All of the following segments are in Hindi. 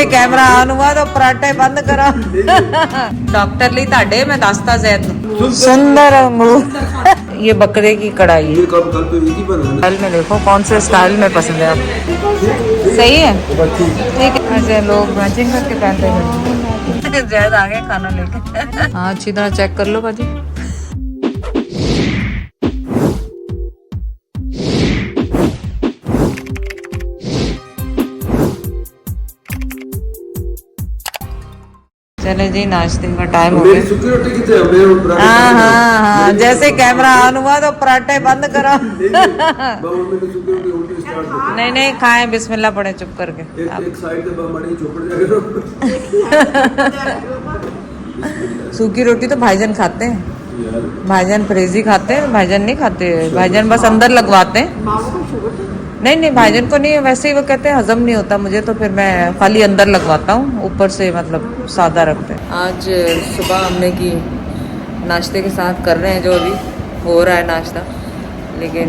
जैसे कैमरा ऑन हुआ तो पराठे बंद करो। डॉक्टर ली ताड़े मैं दास्ता जैद सुंदर अंगूर। ये बकरे की कढ़ाई स्टाइल में देखो कौन से स्टाइल में पसंद है आपको। सही है ठीक है। ऐसे लोग मैचिंग करके पहनते हैं। जैद आ गए खाना लेके। हाँ अच्छी तरह चेक कर लो बाजी। चले जी नाश्ते का टाइम हो गया। हाँ हाँ हाँ जैसे कैमरा ऑन हुआ तो पराठे बंद करो। नहीं नहीं खाएं बिस्मिल्लाह पढ़े चुप करके। एक साइड सूखी रोटी तो भाईजान खाते हैं। भाईजान फ्रेजी खाते हैं। भाईजान नहीं खाते। भाईजान बस अंदर लगवाते हैं। नहीं नहीं भाईजान को नहीं वैसे ही वो कहते हैं हजम नहीं होता मुझे तो फिर मैं खाली अंदर लगवाता हूँ ऊपर से मतलब सादा रखते हैं। आज सुबह हमने की नाश्ते के साथ कर रहे हैं जो अभी हो रहा है नाश्ता। लेकिन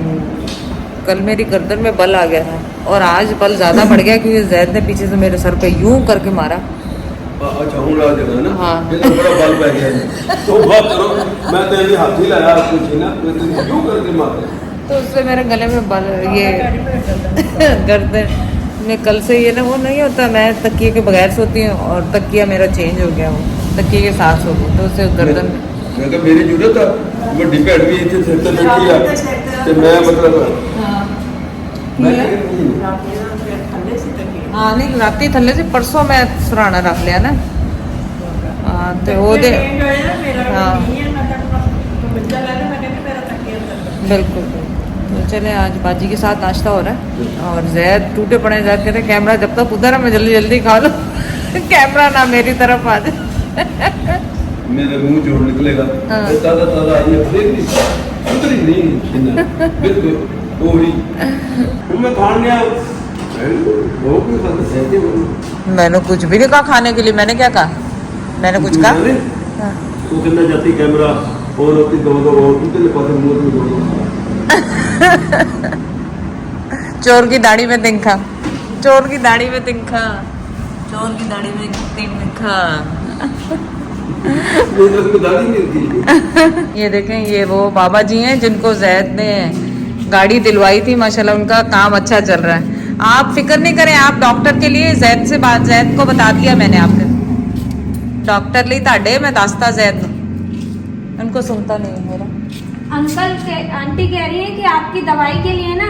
कल मेरी गर्दन में बल आ गया था और आज बल ज़्यादा बढ़ गया क्योंकि जैद ने पीछे से मेरे सर पे यूं करके मारा। हाँ बड़ा बल पै गया तो मैं तो हाथ ही लाया यूं करके मारा तो उससे मेरे गले में बल ये गर्दन में कल से ये ना वो नहीं होता। मैं तकिए के बगैर सोती हूँ और तकिया मेरा चेंज हो गया वो तकिए के साथ सो तो उससे गर्दन मेरी जरूरत है बड़ी भैन भी इतने सिर ते बैठी है ते मैं मतलब हाँ नहीं राती थल्ले से परसों मैं सराहना रख लिया ना। हाँ तो वो दे हाँ बिल्कुल तो चले आज बाजी के साथ नाश्ता हो रहा है और जैद टूटे पड़े जैद कहते कैमरा जब तक उधर है मैं जल्दी जल्दी खा लो। कैमरा ना मेरी तरफ आ जाए मेरे मुंह जोड़ निकलेगा। हाँ। ताजा ताजा नहीं बिल्कुल वही मैं खान गया मैंने कुछ भी नहीं कहा खाने के लिए। मैंने क्या कहा मैंने कुछ कहा तू कितना जाती कैमरा और होती दो पास मुंह में दो चोर की दाढ़ी में तिनखा चोर की दाढ़ी में तिनखा चोर की दाढ़ी में तिनखा। ये देखें ये वो बाबा जी हैं जिनको जैद ने गाड़ी दिलवाई थी माशाल्लाह उनका काम अच्छा चल रहा है। आप फिक्र नहीं करें आप डॉक्टर के लिए जैद को बता दिया मैंने आपके डॉक्टर ली ताड़े मैं दास्ता जैद उनको सुनता नहीं है मेरा। आंटी कह रही है कि आपकी दवाई के लिए ना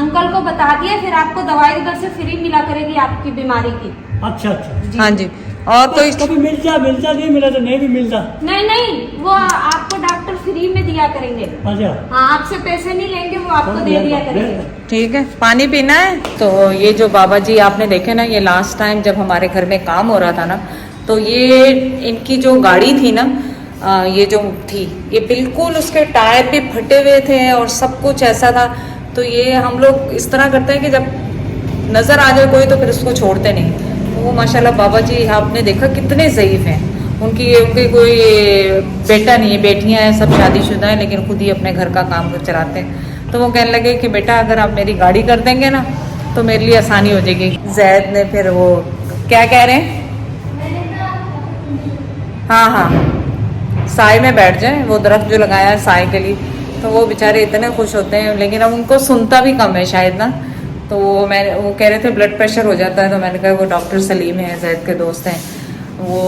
अंकल को बता दिया फिर आपको दवाई उधर से फ्री मिला करेगी आपकी बीमारी की। अच्छा अच्छा हाँ जी और तो कभी मिलता नहीं मिला तो नहीं भी मिलता नहीं वो आपको डॉक्टर फ्री में दिया करेंगे। अच्छा हाँ आपसे पैसे नहीं लेंगे वो आपको दे दिया करेंगे। ठीक है पानी पीना है। तो ये जो बाबा जी आपने देखे ना ये लास्ट टाइम जब हमारे घर में काम हो रहा था ना तो ये इनकी जो गाड़ी थी ना ये जो थी ये बिल्कुल उसके टायर भी फटे हुए थे और सब कुछ ऐसा था। तो ये हम लोग इस तरह करते हैं कि जब नज़र आ जाए कोई तो फिर उसको छोड़ते नहीं। वो माशाल्लाह बाबा जी आपने देखा कितने ज़ईफ़ हैं। उनकी कोई बेटा नहीं है बेटियां हैं सब शादीशुदा हैं लेकिन खुद ही अपने घर का काम चलाते हैं। तो वो कहने लगे कि बेटा अगर आप मेरी गाड़ी कर देंगे ना तो मेरे लिए आसानी हो जाएगी। जैद ने फिर वो क्या कह रहे हैं हाँ साय में बैठ जाए वो दरख्त जो लगाया है साय के लिए तो वो बेचारे इतने खुश होते हैं लेकिन अब उनको सुनता भी कम है शायद ना। तो वो कह रहे थे ब्लड प्रेशर हो जाता है तो मैंने कहा वो डॉक्टर सलीम है जैद के दोस्त हैं वो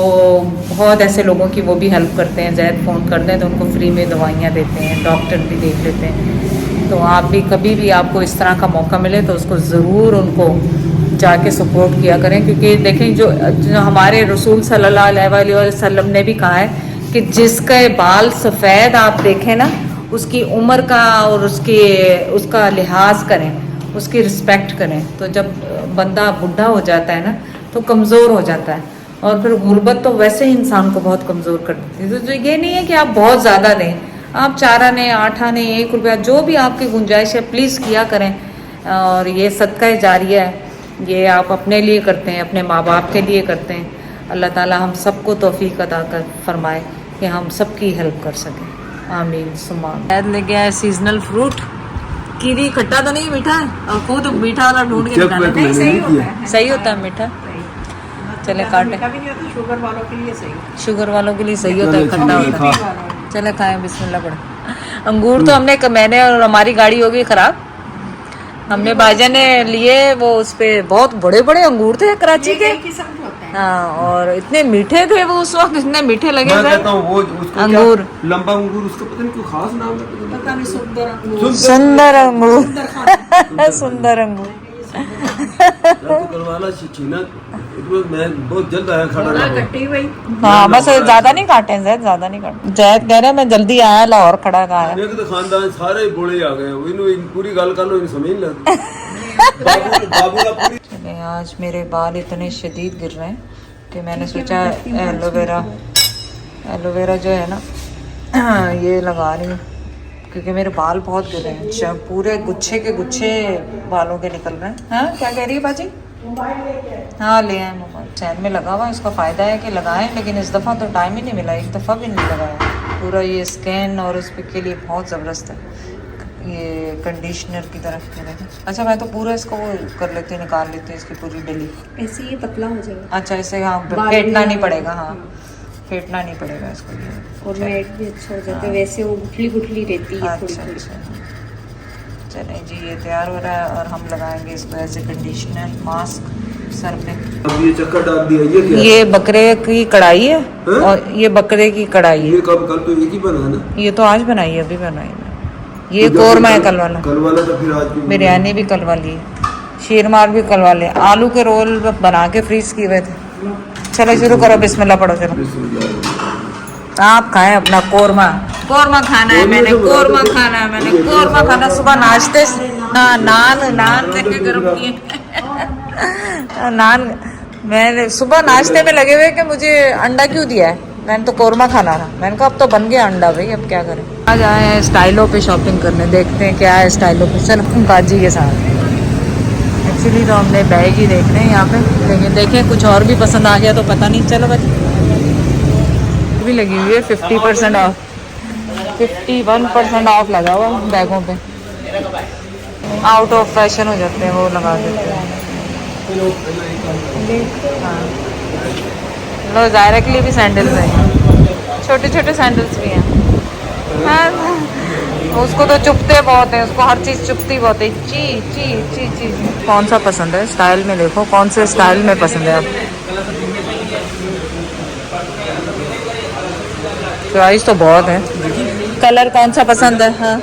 बहुत ऐसे लोगों की वो भी हेल्प करते हैं। जैद फ़ोन करते हैं तो उनको फ्री में दवाइयाँ देते हैं डॉक्टर भी देख लेते हैं। तो आप भी कभी भी आपको इस तरह का मौका मिले तो उसको ज़रूर उनको जाके सपोर्ट किया करें क्योंकि देखें जो हमारे रसूल सल्लल्लाहु अलैहि वसल्लम ने भी कहा है कि जिसके बाल सफ़ेद आप देखें ना उसकी उम्र का और उसका लिहाज करें उसकी रिस्पेक्ट करें। तो जब बंदा बूढ़ा हो जाता है ना तो कमज़ोर हो जाता है और फिर गुर्बत तो वैसे ही इंसान को बहुत कमज़ोर कर देती है। तो ये नहीं है कि आप बहुत ज़्यादा दें आप 4 आने 8 आने 1 रुपया जो भी आपकी गुंजाइश है प्लीज़ किया करें। और ये सदका जारिया है ये आप अपने लिए करते हैं अपने माँ बाप के लिए करते हैं। अल्लाह ताला हम सबको तौफीक अता कर फरमाए कि हम सबकी हेल्प कर सकें आमीन सुमा। शायद ले गया है सीजनल फ्रूट कीवी खट्टा तो नहीं मीठा है और खुद मीठा वाला ढूंढ के निकाला नहीं सही होता है मीठा। चले काटे। मीठा भी नहीं होता, शुगर वालों के लिए सही है। शुगर वालों के लिए सही होता है, खट्टा होता है। है। चले खाएं, बिस्मिल्लाह पड़े। अंगूर तो मैंने और हमारी गाड़ी हो गई खराब। हमने भाईजान ने लिए, वो उस पे बहुत बड़े बड़े अंगूर थे कराची के। किस्म के होते हैं। हाँ, और इतने मीठे थे वो उस वक्त, इतने मीठे लगे मैं थे। कहता हूँ वो उसको अंगूर। क्या, लंबा अंगूर, उसका पता नहीं क्यों खास नाम है, पता नहीं, सुंदर अंगूर। सुंदर अंगूर। सुंदर खाना। सुंदर अंगूर। तो करवाना छीना, मैं बहुत जल्द आया खड़ा थोड़ा रहा। कटी हुई। हाँ, बस ज्यादा नहीं काटे हैं जैद, ज्यादा नहीं काटे। जैद कह रहे मैं जल्दी आया, लाहौर खड़ा का आया। मेरे तो खानदान सारे बोले आ गए, इन पूरी गल कर लो, इन समझ नहीं लगती। बाबू का पूरी चले, आज मेरे बाल इतने शदीद गिर रहे हैं कि मैंने सोचा एलोवेरा जो है ना ये लगा रही हूँ, क्योंकि मेरे बाल बहुत गिर रहे हैं, पूरे गुच्छे के गुच्छे बालों के निकल रहे हैं। हाँ, क्या कह रही है बाजी? हाँ, ले आए मोबाइल, चैन में लगा हुआ है। इसका फ़ायदा है कि लगाएं, लेकिन इस दफ़ा तो टाइम ही नहीं मिला, एक दफ़ा भी नहीं लगाया। पूरा ये स्कैन और उस के लिए बहुत ज़बरदस्त है, ये कंडीशनर की तरफ मेरे। अच्छा, मैं तो पूरा इसको वो कर लेती हूँ, निकाल लेती हूँ इसकी पूरी डली। ऐसे ये पतला हो जाएगा। अच्छा, इसे हाँ फेंटना नहीं पड़ेगा। हाँ, फेंटना नहीं पड़ेगा इसको। और नेट भी अच्छा हो जाता है, वैसे वो गुठली गुठली रहती है थोड़ी अच्छा थोड़ी। अच्छा, चलें जी, ये तैयार हो रहा है और हम लगाएंगे इसको एज ए कंडीशनर मास्क सर पे। अब ये चक्कर डाल दिया, ये क्या? ये बकरे की कढ़ाई है और ये बकरे की कढ़ाई है। ये कब, कल तो एक ही बना है ना? ये तो आज बनाई है, अभी बनाई है। ये कौरमा है कल वाला। कल वाला तो फिर आज भी बिरयानी भी कल वाली है, शीरमार भी कल वाले, आलू के रोल बना के फ्रीज किए हुए थे। चलो शुरू करो, बिस्मिल्लाह पढ़ो। चलो आप खाएं अपना कौरमा। कौरमा खाना है मैंने, कौरमा खाना है मैंने, कौरमा खाना। सुबह नाश्ते हाँ, नान लेके गर्म किए। नान मैंने सुबह नाश्ते में लगे हुए कि मुझे अंडा क्यों दिया है, मैंने तो कौरमा खाना था। मैंने कहा अब तो बन गया अंडा भाई, अब क्या करें। आज आए हैं स्टाइलों पे शॉपिंग करने, देखते हैं क्या है स्टाइलों पे। चलो बाजी के साथ। एक्चुअली तो हमने बैग ही देखने हैं यहाँ पे, लेकिन देखें कुछ और भी पसंद आ गया तो पता नहीं। चलो बाजी भी लगी हुई है 50% ऑफ, 51% ऑफ लगा हुआ बैगों पे। आउट ऑफ फैशन हो जाते हैं वो, लगा देते हैं। हाँ, लो ज़ायरा के लिए भी सैंडल्स हैं, छोटे छोटे सैंडल्स भी हैं। हाँ, उसको तो चुभते बहुत है, उसको हर चीज़ चुभती बहुत है। ची ची ची ची। कौन सा पसंद है स्टाइल में? देखो कौन से स्टाइल में पसंद है आप। चॉइस तो बहुत है। कलर कौन सा पसंद है? हाँ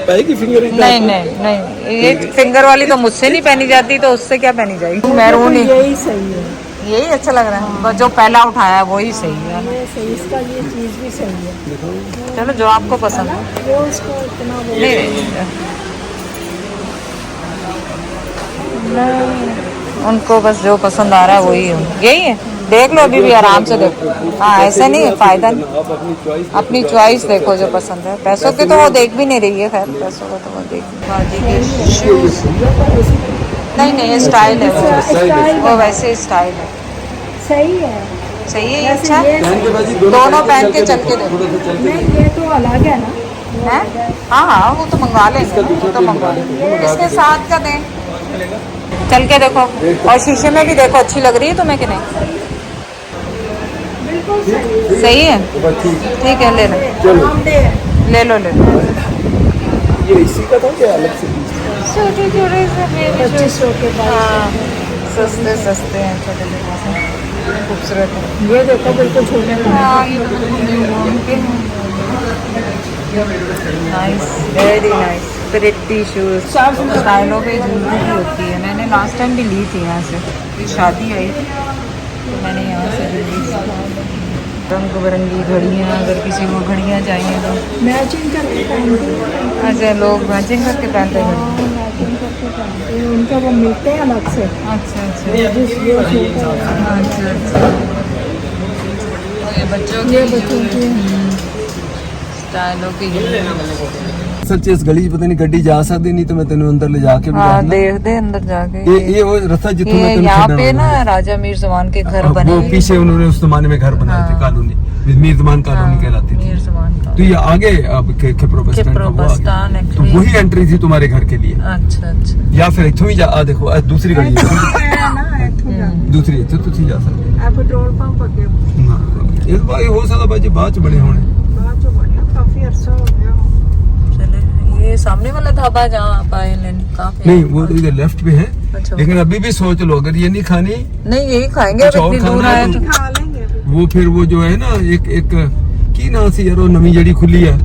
पाएगी फिंगर नहीं नहीं नहीं, ये फिंगर वाली तो मुझसे नहीं पहनी जाती, तो उससे क्या पहनी जाएगी? मैरून ही, यही सही है, यही अच्छा लग रहा है। जो पहला उठाया वही सही है। ये सही, इसका ये चीज़ भी सही है। चलो जो आपको पसंद है। वो उसको इतना वो नहीं, उनको बस जो पसंद आ रहा है वही है। यही है, देख लो अभी भी आराम से देखो। हाँ, ऐसे नहीं है, फायदा नहीं। अपनी चॉइस देखो जो पसंद है। पैसों के तो वो देख भी नहीं रही है, खैर पैसों का तो वो देख। बाजी के शूज नहीं नहीं, ये स्टाइल है वो वैसे स्टाइल है। सही है, सही है, अच्छा है। पहन के बाजी दोनों पहन के चल के देखो। नहीं ये तो अलग है ना। है हाँ हाँ, वो तो मंगवा लेंगे, वो तो मंगवा लेंगे। इसके साथ का दें, चल के देखो और शीशे में भी देखो, अच्छी लग रही है तुम्हें कि नहीं? बिल्कुल सही है। सही है, ठीक है, ले लो ले लो ले लो। ये इसी का था क्या अलग से? छोटे छोटे से baby shoes। 2500 के बाद हाँ, सस्ते सस्ते हैं, छोटे छोटे से, खूबसूरत है। ये देखो बिल्कुल छोटे हैं। हाँ, ये तो nice, very nice, pretty shoes. स्टाइलों पे ज्वेलरी भी होती है, मैंने लास्ट टाइम भी ली थी यहाँ से, शादी आई थी तो मैंने यहाँ से भी ली। रंग बिरंगी घड़ियाँ, अगर किसी को घड़ियाँ चाहिए तो मैचिंग करके पहनते हैं। अच्छा, लोग मैचिंग करके पहनते हैं। मैचिंग करके पहनते हैं, उनका वो मिलते हैं अलग से। अच्छा अच्छा जिस ये छोटा है। अच्छा अच्छा, ये बच्चों की स्टाइलों की। सच्चे इस गली पता नहीं गड्डी जा सकती, नहीं तो मैं तेन अंदर ले जाके हाँ, देख दे अंदर जाके। ये वो रास्ता जिथों ये मैं तेन यहाँ पे ना राजा मीर जमान के घर बने वो हैं। पीछे उन्होंने उस जमाने में घर बनाए थे, हाँ। कॉलोनी मीर जमान कॉलोनी कहलाती थी। मीर जमान का तो ये आगे अब खेपरो बस स्टैंड का वो बस आगे। स्टैंड तो actually- वही एंट्री थी तुम्हारे घर के लिए, अच्छा अच्छा या फिर इथों ही जा देखो दूसरी गली है। ना इथों जा दूसरी इथों तुसी जा सकते ਆ ਪੈਟਰੋਲ ਪੰਪ ਅੱਗੇ हो। इस बार हो सकता भाई बाद च बने होने। ਬਾਅਦ ਚੋਂ ਬਣਿਆ ਕਾਫੀ ਅਰਸਾ ਹੋ ਗਿਆ चले ये सामने वाला ढाबा जहाँ आप आए लेने काफी नहीं वो तो इधर लेफ्ट पे है, अच्छा। लेकिन अभी भी सोच लो अगर ये नहीं खानी नहीं यही खाएंगे अब कुछ और इतनी दूर खाना आए है तो ਖਾ ਲੈਂਗੇ ਫਿਰ। वो फिर वो जो है ना एक की नाम सी यार वो नवी जड़ी खुली है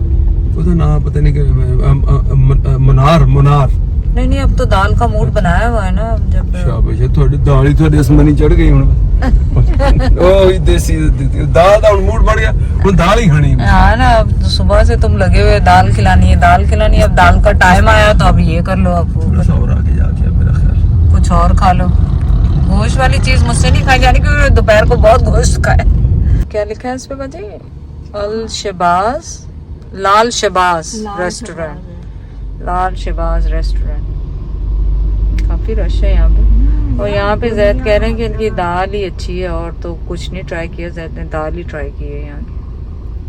ਉਹਦਾ ਨਾਮ पता नहीं कि मुनार नहीं नहीं अब तो दाल का मूड बनाया हुआ है ना अब जब शाबाश है ਤੁਹਾਡੀ ਦਾਲ ਹੀ ਤੁਹਾਡੇ ਅਸਮਾਨੀ ਚੜ ਗਈ ਹੁਣ। ਉਹ ਹੀ ਦੇਸੀ ਦਾਲ ਦਾ ਹੁਣ ਮੂਡ ਬਣ ਗਿਆ, ਹੁਣ ਦਾਲ ਹੀ ਖਾਣੀ। हाँ ना अब तो सुबह से तुम लगे हुए दाल खिलानी है दाल खिलानी है, अब दाल का टाइम आया तो अब ये कर लो, अब थोड़ा सा और आगे जाके मेरा ख्याल कुछ और खा लो। गोश्त वाली चीज मुझसे नहीं खाई जानी क्योंकि दोपहर को बहुत गोश्त खाए। क्या लिखा है इस पे बाजी? अल शबाज लाल शबाज रेस्टोरेंट, लाल शबाज रेस्टोरेंट। काफी रश है यहाँ पे, और यहाँ पे जैद कह रहे हैं कि इनकी दाल ही अच्छी है और तो कुछ नहीं ट्राई किया, जैद ने दाल ही ट्राई की है यहाँ की।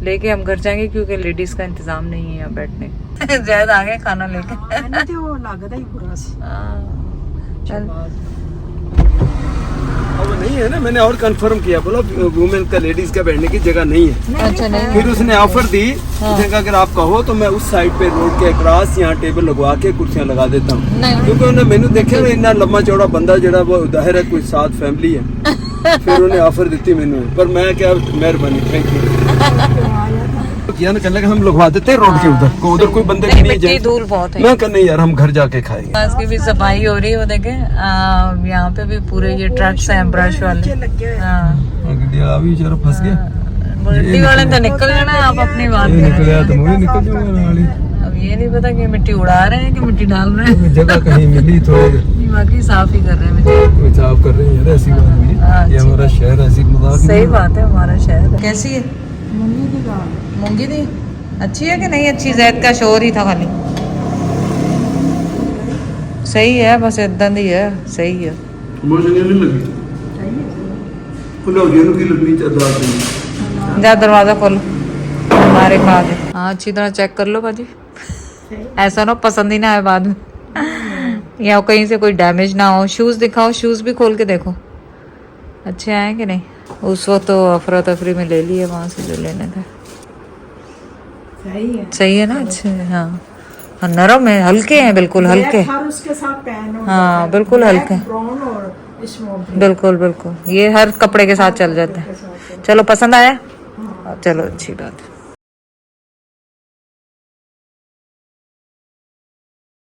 लेके हम घर जाएंगे क्योंकि लेडीज का इंतजाम नहीं है यहाँ बैठने। जैद आ गए खाना लेके। ਇਹਨੂੰ ਤੇ ਉਹ ਲੱਗਦਾ ਹੀ ਬੁਰਾ ਸੀ हाँ, चल अब नहीं है ना, मैंने और कंफर्म किया, बोला वुमेन का लेडीज का बैठने की जगह नहीं है। अच्छा नहीं फिर उसने ऑफर दी, उसने कहा अगर आप कहो तो मैं उस साइड पे रोड के क्रॉस यहाँ टेबल लगवा के कुर्सियां लगा देता हूँ, नहीं क्योंकि उन्हें मैंने देखा ना इतना लंबा चौड़ा बंदा जड़ा वो जाहिर है कोई साथ फैमिली है। फिर उन्हें ऑफर दी मैंने, पर मैं क्या मेहरबानी थैंक यू किया ना, कहने लगा हम लगवा देते हैं रोड के उधर को, उधर कोई बंदे नहीं, नहीं मिट्टी जाए। धूल बहुत है। मैं कहने यार हम घर जाके खाएंगे। आज की भी सफाई हो रही है, वो देखे यहाँ पे भी पूरे ये ट्रक्स हैं ब्रश वाले। ਲੱਗੇ ਹੋਏ हाँ गड्डिया भी बेचारा फंस गया, मिट्टी वाले तो निकल जाना, आप अपनी बात ये करें। निकल तो मैं भी निकल जाऊंगा नाल ही। अब ये नहीं पता कि मिट्टी उड़ा रहे हैं कि मिट्टी डाल रहे हैं। जगह कहीं मिली थोड़ी नहीं, बाकी साफ ही कर रहे हैं मिट्टी। कुछ आप कर रहे हैं यार, ऐसी बात नहीं हाँ, है, ये अच्छी हमारा शहर ऐसी मजाक सही नहीं। बात है, हमारा शहर कैसी है? ਮੰਗੀ ਦੀ ਦਾਲ मूंगी दी अच्छी है कि नहीं अच्छी? जैद का शोर ही था खाली। सही है, बस इदा दी है, सही है। मुझे नहीं लगी खुला हो गया ना की लगनी चाहिए। जा दरवाजा खोलो, हमारे खा दे। हाँ अच्छी तरह चेक कर लो बाजी, ऐसा ना पसंद ही ना आए बाद में, या कहीं से कोई डैमेज ना हो। शूज दिखाओ, शूज भी खोल के देखो अच्छे आए कि नहीं। उस वक्त तो अफरा तफरी में ले लिए वहां से जो लेने थे। सही है सही है ना, अच्छे हाँ, हाँ नरम है, हल्के हैं बिल्कुल हल्के। हर उसके साथ पहन हाँ बिल्कुल हल्के, ब्राउन और स्मोक बिल्कुल बिल्कुल ये हर कपड़े के साथ चल जाते हैं। चलो पसंद आया, चलो अच्छी बात है।